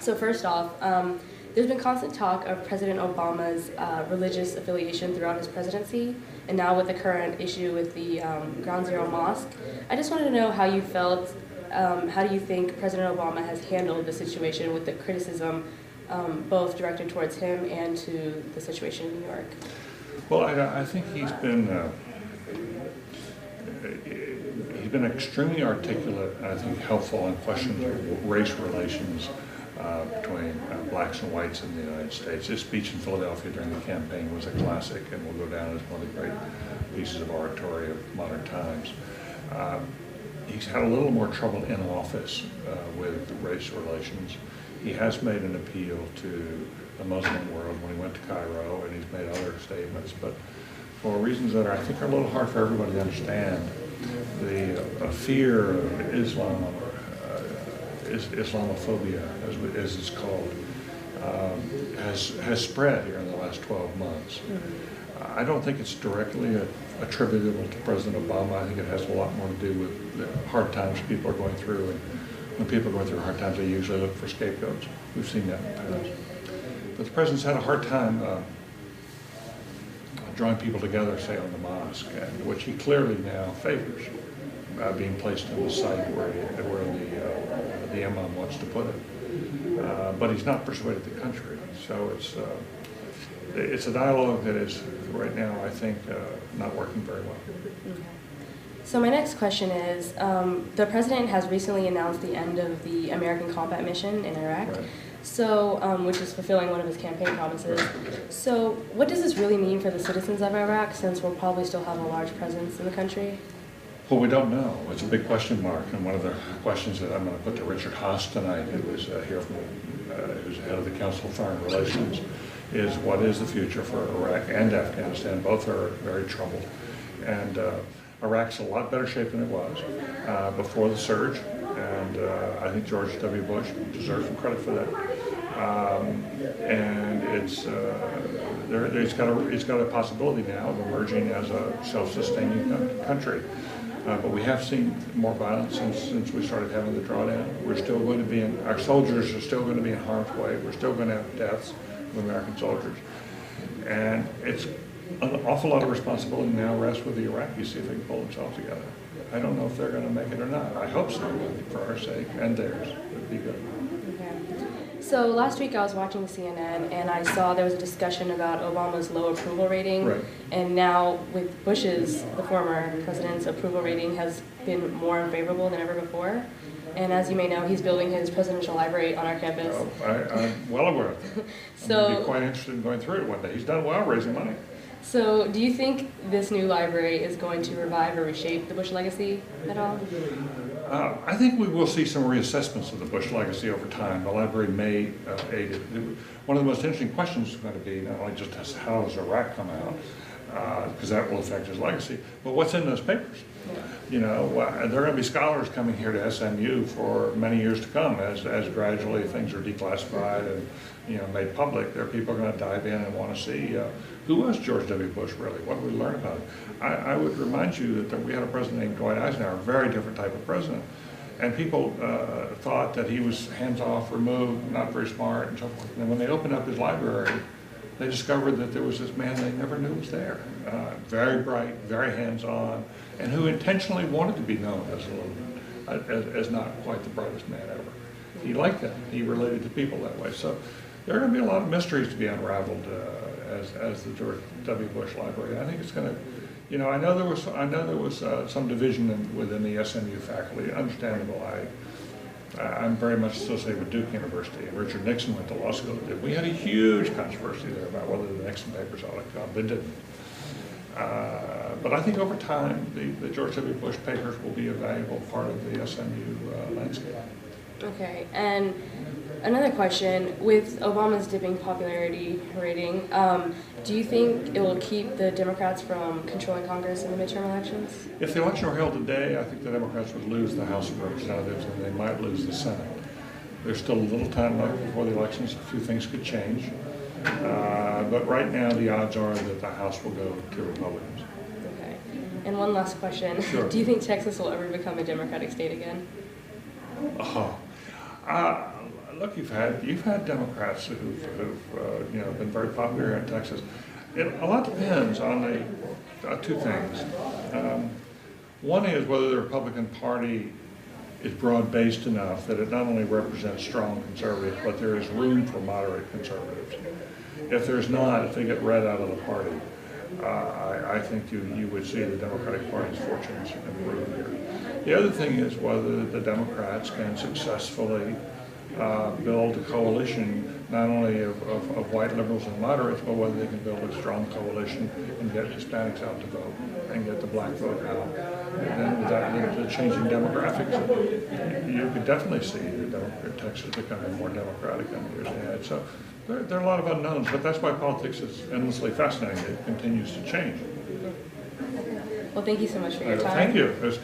So first off, there's been constant talk of President Obama's religious affiliation throughout his presidency, and now with the current issue with the Ground Zero Mosque. I just wanted to know how you felt, how do you think President Obama has handled the situation with the criticism both directed towards him and to the situation in New York? Well, I think he's been extremely articulate and I think helpful in questions of race relations between blacks and whites in the United States. His speech in Philadelphia during the campaign was a classic and will go down as one of the great pieces of oratory of modern times. He's had a little more trouble in office with race relations. He has made an appeal to the Muslim world when he went to Cairo, and he's made other statements, but for reasons that I think are a little hard for everybody to understand, the fear of Islam, Islamophobia, as it's called, has spread here in the last 12 months. Mm-hmm. I don't think it's directly attributable to President Obama. I think it has a lot more to do with the hard times people are going through, and when people are going through hard times, they usually look for scapegoats. We've seen that in the past. Mm-hmm. But the president's had a hard time drawing people together, say, on the mosque, and which he clearly now favors, being placed in the site where the imam wants to put it. But he's not persuaded the country. So it's a dialogue that is, right now, I think, not working very well. Okay. So my next question is, the president has recently announced the end of the American combat mission in Iraq. Right. So, which is fulfilling one of his campaign promises. So what does this really mean for the citizens of Iraq, since we'll probably still have a large presence in the country? Well, we don't know. It's a big question mark, and one of the questions that I'm going to put to Richard Haas tonight, who is here from, who's head of the Council of Foreign Relations, is what is the future for Iraq and Afghanistan? Both are very troubled, and Iraq's a lot better shape than it was before the surge, and I think George W. Bush deserves some credit for that. And it's got a possibility now of emerging as a self-sustaining country. But we have seen more violence since we started having the drawdown. We're still going to be our soldiers are still going to be in harm's way. We're still going to have deaths of American soldiers. And it's an awful lot of responsibility now rests with the Iraqis, see if they can pull themselves together. I don't know if they're going to make it or not. I hope so, for our sake and theirs. It would be good. So last week I was watching CNN and I saw there was a discussion about Obama's low approval rating. Right. And now with Bush's, the former president's approval rating has been more unfavorable than ever before. And as you may know, he's building his presidential library on our campus. Oh, I'm well aware of it. So, I'm going to be quite interested in going through it one day. He's done well raising money. So do you think this new library is going to revive or reshape the Bush legacy at all? I think we will see some reassessments of the Bush legacy over time. The library may aid it. One of the most interesting questions is going to be not only just how does Iraq come out, because that will affect his legacy, but what's in those papers? Yeah. You know, there are going to be scholars coming here to SMU for many years to come as gradually things are declassified and made public. There are people going to dive in and want to see who was George W. Bush really? What did we learn about him? I would remind you that we had a president named Dwight Eisenhower, a very different type of president. And people thought that he was hands-off, removed, not very smart, and so forth. And when they opened up his library, they discovered that there was this man they never knew was there. Very bright, very hands-on, and who intentionally wanted to be known as not quite the brightest man ever. He liked that. He related to people that way. So there are going to be a lot of mysteries to be unraveled as the George W. Bush Library. I think it's going to, I know there was some division within the SMU faculty. Understandable. I'm very much associated with Duke University, and Richard Nixon went to law school. We had a huge controversy there about whether the Nixon papers ought to come. They didn't. But I think over time, the George W. Bush papers will be a valuable part of the SMU landscape. Okay, and another question, with Obama's dipping popularity rating, do you think it will keep the Democrats from controlling Congress in the midterm elections? If the election were held today, I think the Democrats would lose the House of Representatives and they might lose the Senate. There's still a little time left before the elections. A few things could change. But right now, the odds are that the House will go to Republicans. Okay. And one last question. Sure. Do you think Texas will ever become a Democratic state again? look, you've had Democrats who've been very popular here in Texas. A lot depends on two things. One is whether the Republican Party is broad-based enough that it not only represents strong conservatives, but there is room for moderate conservatives. If there's not, if they get read out of the party, I think you would see the Democratic Party's fortunes improve here. The other thing is whether the Democrats can successfully build a coalition not only of white liberals and moderates, but whether they can build a strong coalition and get Hispanics out to vote and get the black vote out. And then with that, the changing demographics, you could definitely see Texas becoming more democratic in the years ahead. So there are a lot of unknowns, but that's why politics is endlessly fascinating. It continues to change. Well, thank you so much for your time. Thank you. It was good.